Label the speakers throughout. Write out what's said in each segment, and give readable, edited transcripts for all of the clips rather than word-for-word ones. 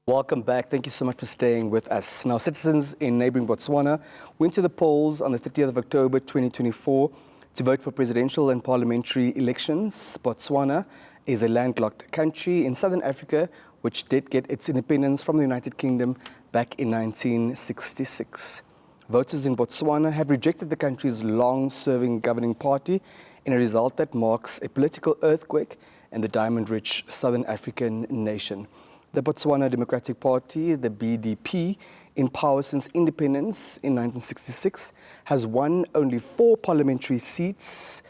Speaker 1: Welcome back. Thank you so much for staying with us. Now, citizens in neighboring Botswana went to the polls on the 30th of October 2024 to vote for presidential and parliamentary elections. Botswana is a landlocked country in southern Africa, which did get its independence from the United Kingdom back in 1966. Voters in Botswana have rejected the country's long-serving governing party in a result that marks a political earthquake in the diamond-rich southern African nation. The Botswana Democratic Party, the BDP, in power since independence in 1966, has won only 4 parliamentary seats,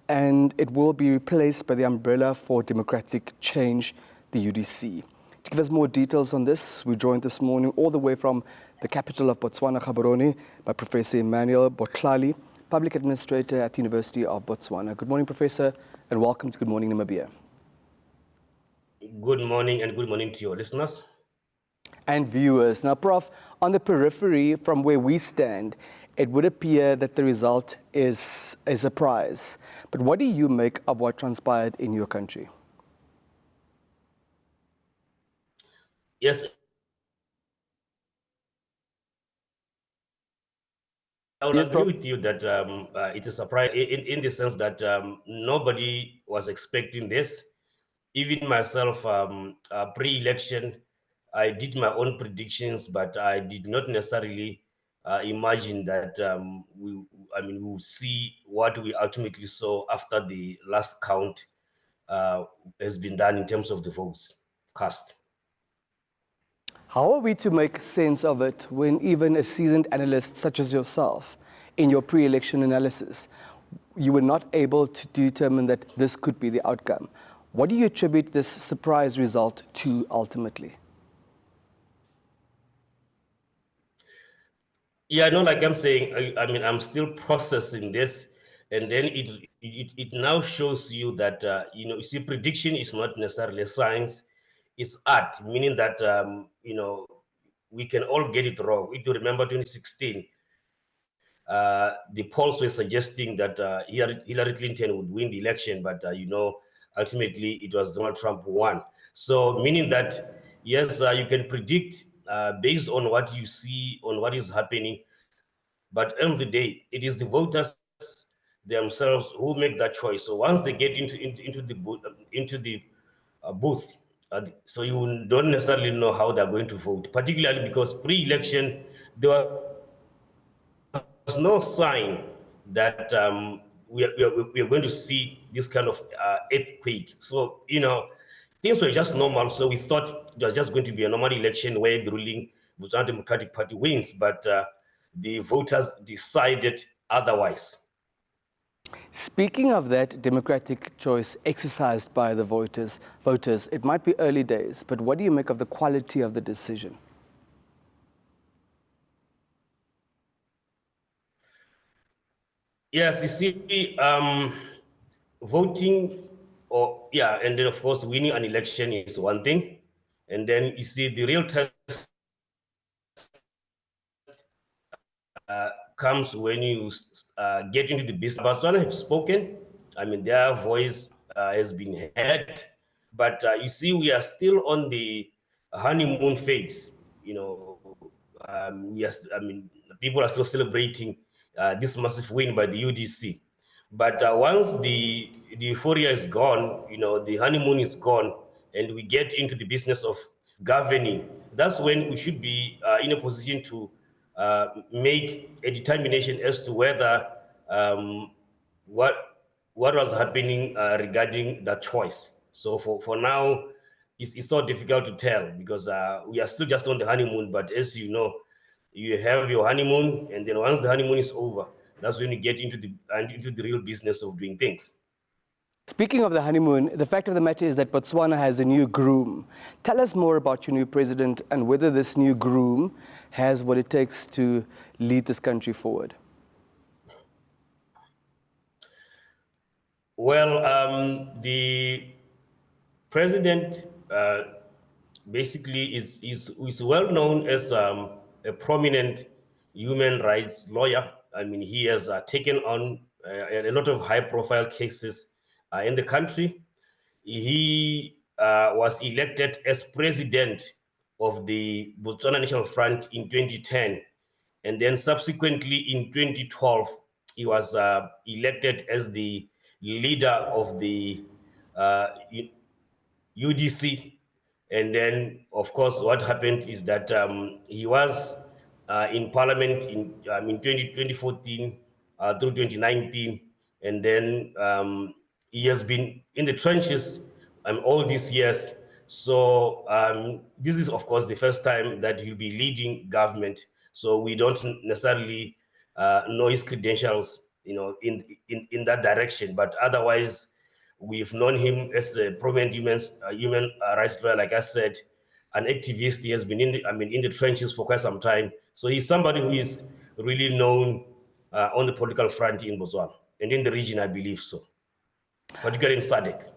Speaker 1: and it will be replaced by the Umbrella for Democratic Change, the UDC. To give us more details on this, we're joined this morning all the way from the capital of Botswana, Gaborone, by Professor Emmanuel Botlhale, Public Administrator at the University of Botswana. Good morning, Professor, and welcome to Good Morning Namibia.
Speaker 2: Good morning, and good morning to your listeners
Speaker 1: and viewers. Now, Prof, on the periphery from where we stand, it would appear that the result is a surprise. But what do you make of what transpired in your country?
Speaker 2: Yes, I would agree with you that it's a surprise in the sense that nobody was expecting this. Even myself, pre-election, I did my own predictions, but I did not necessarily imagine that we will see what we ultimately saw after the last count has been done in terms of the votes cast.
Speaker 1: How are we to make sense of it when even a seasoned analyst such as yourself, in your pre-election analysis, you were not able to determine that this could be the outcome? What do you attribute this surprise result to ultimately?
Speaker 2: Yeah, no, like I'm saying, I'm still processing this, and then it now shows you that you see, prediction is not necessarily science; it's art. Meaning that we can all get it wrong. If you remember 2016, the polls were suggesting that Hillary Clinton would win the election, but ultimately it was Donald Trump who won. So meaning that, yes, you can predict based on what you see, on what is happening, but at the end of the day, it is the voters themselves who make that choice. So once they get into the booth, so you don't necessarily know how they're going to vote, particularly because pre-election, there was no sign that we are going to see this kind of earthquake. So, things were just normal. So we thought it was just going to be a normal election where the ruling Botswana Democratic Party wins, but the voters decided otherwise.
Speaker 1: Speaking of that democratic choice exercised by the voters, it might be early days, but what do you make of the quality of the decision?
Speaker 2: Yes, you see, voting, and then of course winning an election is one thing, and then you see the real test comes when you get into the business. Botswana have spoken. Their voice has been heard, but you see, we are still on the honeymoon phase. People are still celebrating this massive win by the UDC. But once the euphoria is gone, the honeymoon is gone, and we get into the business of governing, that's when we should be in a position to make a determination as to whether what was happening regarding that choice. So for now, it's so difficult to tell because we are still just on the honeymoon. But as you know, you have your honeymoon, and then once the honeymoon is over, that's when you get into the real business of doing things.
Speaker 1: Speaking of the honeymoon, the fact of the matter is that Botswana has a new groom. Tell us more about your new president and whether this new groom has what it takes to lead this country forward.
Speaker 2: Well, the president basically is well known as a prominent human rights lawyer. He has taken on a lot of high-profile cases in the country. He was elected as president of the Botswana National Front in 2010. And then subsequently in 2012, he was elected as the leader of the UDC. And then, of course, what happened is that he was in parliament in 2014 through 2019. And then he has been in the trenches all these years. So this is, of course, the first time that he'll be leading government. So we don't necessarily know his credentials, in that direction. But otherwise, we've known him as a prominent human rights lawyer, like I said, an activist. He has been in the trenches for quite some time. So he's somebody who is really known on the political front in Botswana and in the region, I believe so, particularly in SADC.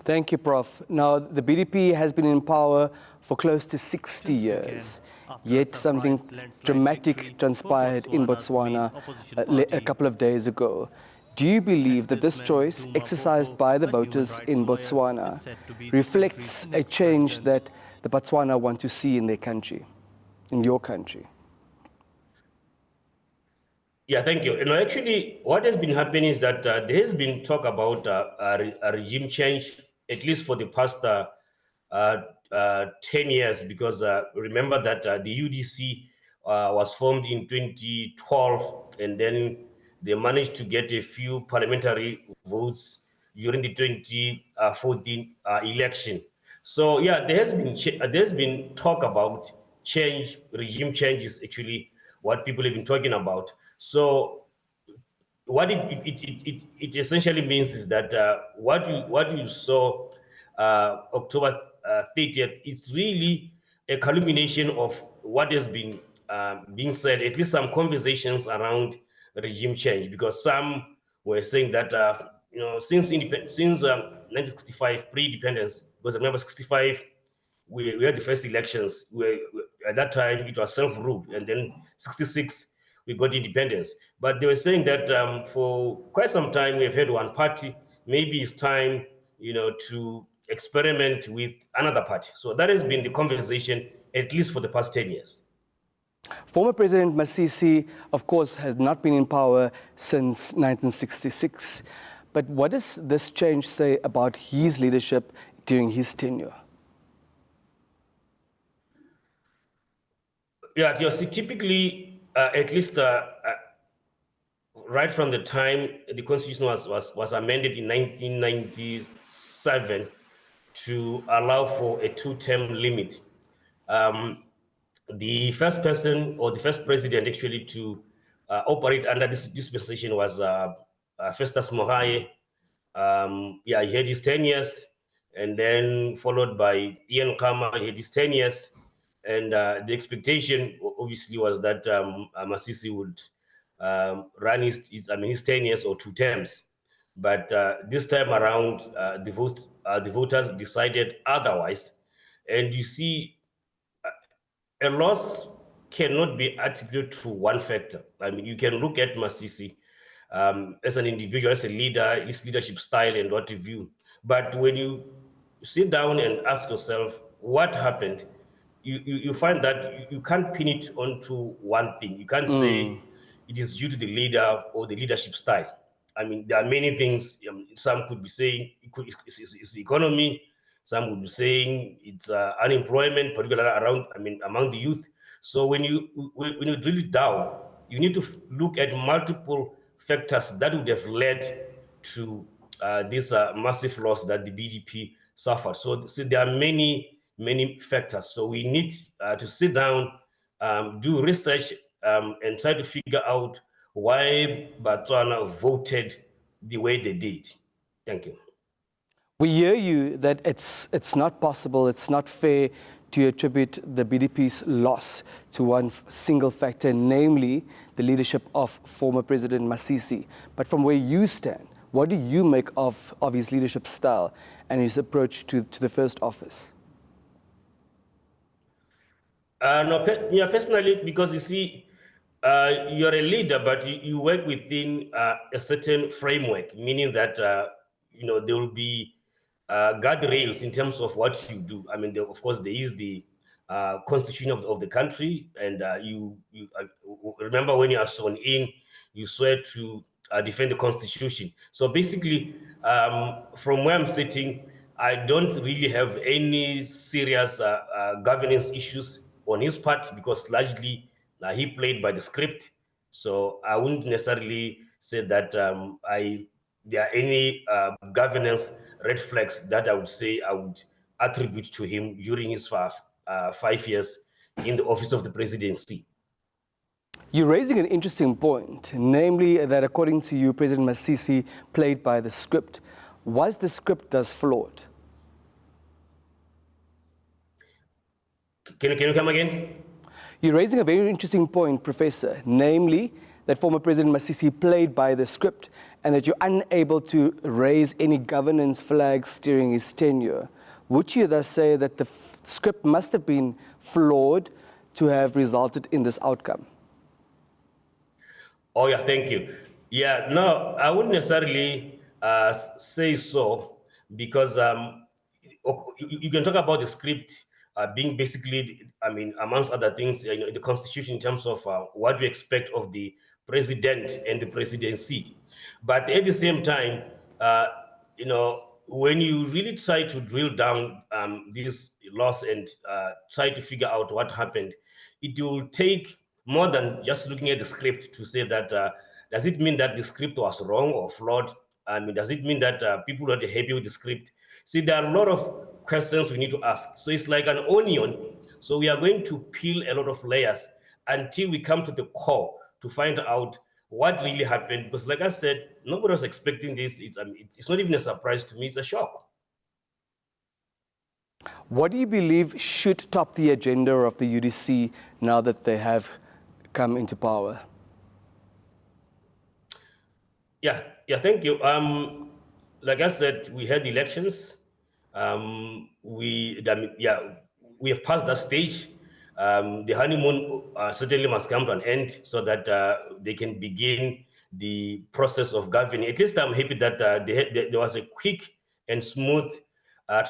Speaker 1: Thank you, Prof. Now, the BDP has been in power for close to 60 years, yet something dramatic transpired in Botswana a couple of days ago. Do you believe that this choice, exercised by the voters in Botswana, reflects a change that the Botswana want to see in their country, in your country?
Speaker 2: Yeah, thank you. Actually, what has been happening is that there has been talk about a regime change, at least for the past 10 years, because remember that the UDC was formed in 2012, and then they managed to get a few parliamentary votes during the 2014 election. So yeah, there's been talk about change, regime change is actually what people have been talking about. So what it essentially means is that what you saw October 30th, it's really a culmination of what has been being said, at least some conversations around regime change, because some were saying that since 1965 pre-independence, because remember 65 we had the first elections. At that time it was self-ruled, and then 66 we got independence. But they were saying that for quite some time we have had one party. Maybe it's time, to experiment with another party. So that has been the conversation, at least for the past 10 years.
Speaker 1: Former President Masisi, of course, has not been in power since 1966. But what does this change say about his leadership during his tenure?
Speaker 2: Yeah, see, typically, at least right from the time the constitution was amended in 1997 to allow for a two-term limit. The first person or the first president actually to operate under this dispensation was Festus Mogae. He had his 10 years, and then followed by Ian Khama, he had his 10 years. And the expectation obviously was that Masisi would run his 10 years or two terms. But this time around, the voters decided otherwise. And you see, a loss cannot be attributed to one factor. I mean, you can look at Masisi as an individual, as a leader, his leadership style and what have you. But when you sit down and ask yourself what happened, you find that you can't pin it onto one thing. You can't say it is due to the leader or the leadership style. I mean, there are many things. Some could be saying it's the economy. Some would be saying it's unemployment, particularly among the youth. So when you drill it down, you need to look at multiple factors that would have led to this massive loss that the BDP suffered. So there are many factors. So we need to sit down, do research, and try to figure out why Botswana voted the way they did. Thank you.
Speaker 1: We hear you that it's not possible, it's not fair to attribute the BDP's loss to one single factor, namely the leadership of former President Masisi. But from where you stand, what do you make of his leadership style and his approach to the first office?
Speaker 2: Personally, because you see, you're a leader, but you work within a certain framework, meaning that there will be guardrails in terms of what you do. I mean, of course, there is the constitution of the country, and you remember when you are sworn in, you swear to defend the constitution. So basically, from where I'm sitting, I don't really have any serious governance issues on his part, because largely he played by the script. So I wouldn't necessarily say that there are any governance red flags that I would say I would attribute to him during his 5 years in the office of the presidency.
Speaker 1: You're raising an interesting point, namely that according to you, President Masisi played by the script. Was the script thus flawed?
Speaker 2: Can you come again?
Speaker 1: You're raising a very interesting point, Professor, namely that former President Masisi played by the script and that you're unable to raise any governance flags during his tenure. Would you thus say that the script must have been flawed to have resulted in this outcome?
Speaker 2: Oh, yeah, thank you. Yeah, no, I wouldn't necessarily say so, because you can talk about the script being basically, I mean, amongst other things, the constitution in terms of what we expect of the president and the presidency. But at the same time, when you really try to drill down these laws and try to figure out what happened, it will take more than just looking at the script to say that, does it mean that the script was wrong or flawed? I mean, does it mean that people are not happy with the script? See, there are a lot of questions we need to ask. So it's like an onion. So we are going to peel a lot of layers until we come to the core to find out what really happened. Because like I said, nobody was expecting this. It's not even a surprise to me, it's a shock.
Speaker 1: What do you believe should top the agenda of the UDC now that they have come into power?
Speaker 2: Yeah, thank you. Like I said, we had elections. We have passed that stage. The honeymoon certainly must come to an end so that they can begin the process of governing. At least I'm happy that there was a quick and smooth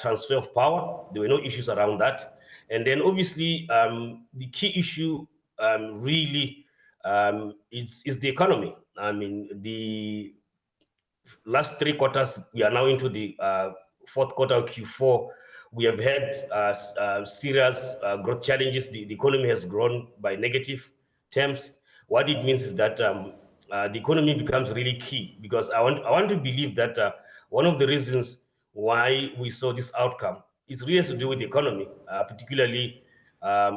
Speaker 2: transfer of power. There were no issues around that. And then obviously the key issue really is the economy. I mean, the last 3 quarters, we are now into the fourth quarter of Q4. We have had serious growth challenges. The economy has grown by negative terms. What it means is that the economy becomes really key, because I want to believe that one of the reasons why we saw this outcome is really has to do with the economy, particularly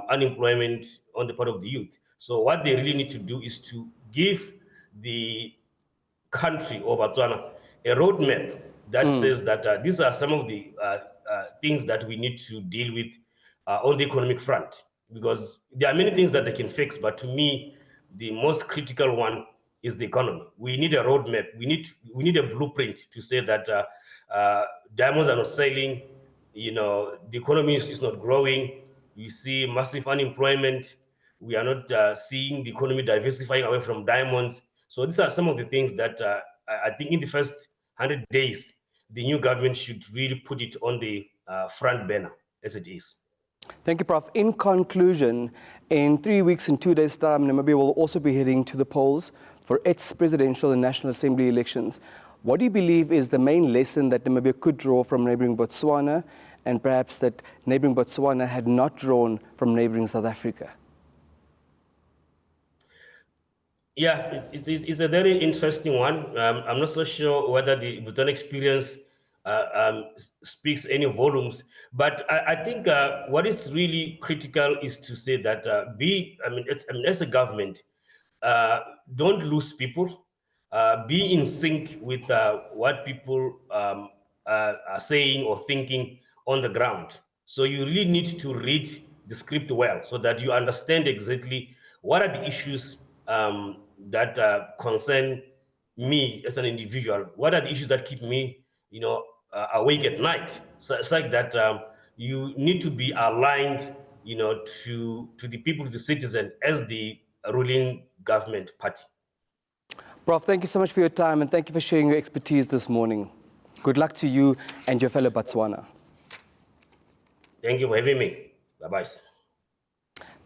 Speaker 2: unemployment on the part of the youth. So what they really need to do is to give the country or Botswana a roadmap that says that these are some of the things that we need to deal with on the economic front, because there are many things that they can fix, but to me, the most critical one is the economy. We need a roadmap. We need a blueprint to say that diamonds are not selling. The economy is not growing. We see massive unemployment. We are not seeing the economy diversifying away from diamonds. So these are some of the things that I think in the first 100 days, the new government should really put it on the front burner as it is.
Speaker 1: Thank you, Prof. In conclusion, in 3 weeks and 2 days' time, Namibia will also be heading to the polls for its presidential and National Assembly elections. What do you believe is the main lesson that Namibia could draw from neighboring Botswana, and perhaps that neighboring Botswana had not drawn from neighboring South Africa?
Speaker 2: Yeah, it's a very interesting one. I'm not so sure whether the Botswana experience speaks any volumes, but I think what is really critical is to say that as a government, don't lose people. Be in sync with what people are saying or thinking on the ground. So you really need to read the script well so that you understand exactly what are the issues that concern me as an individual. What are the issues that keep me, awake at night? So it's like that you need to be aligned, to the people, to the citizen, as the ruling government party.
Speaker 1: Prof, thank you so much for your time, and thank you for sharing your expertise this morning. Good luck to you and your fellow Botswana.
Speaker 2: Thank you for having me. Bye-bye.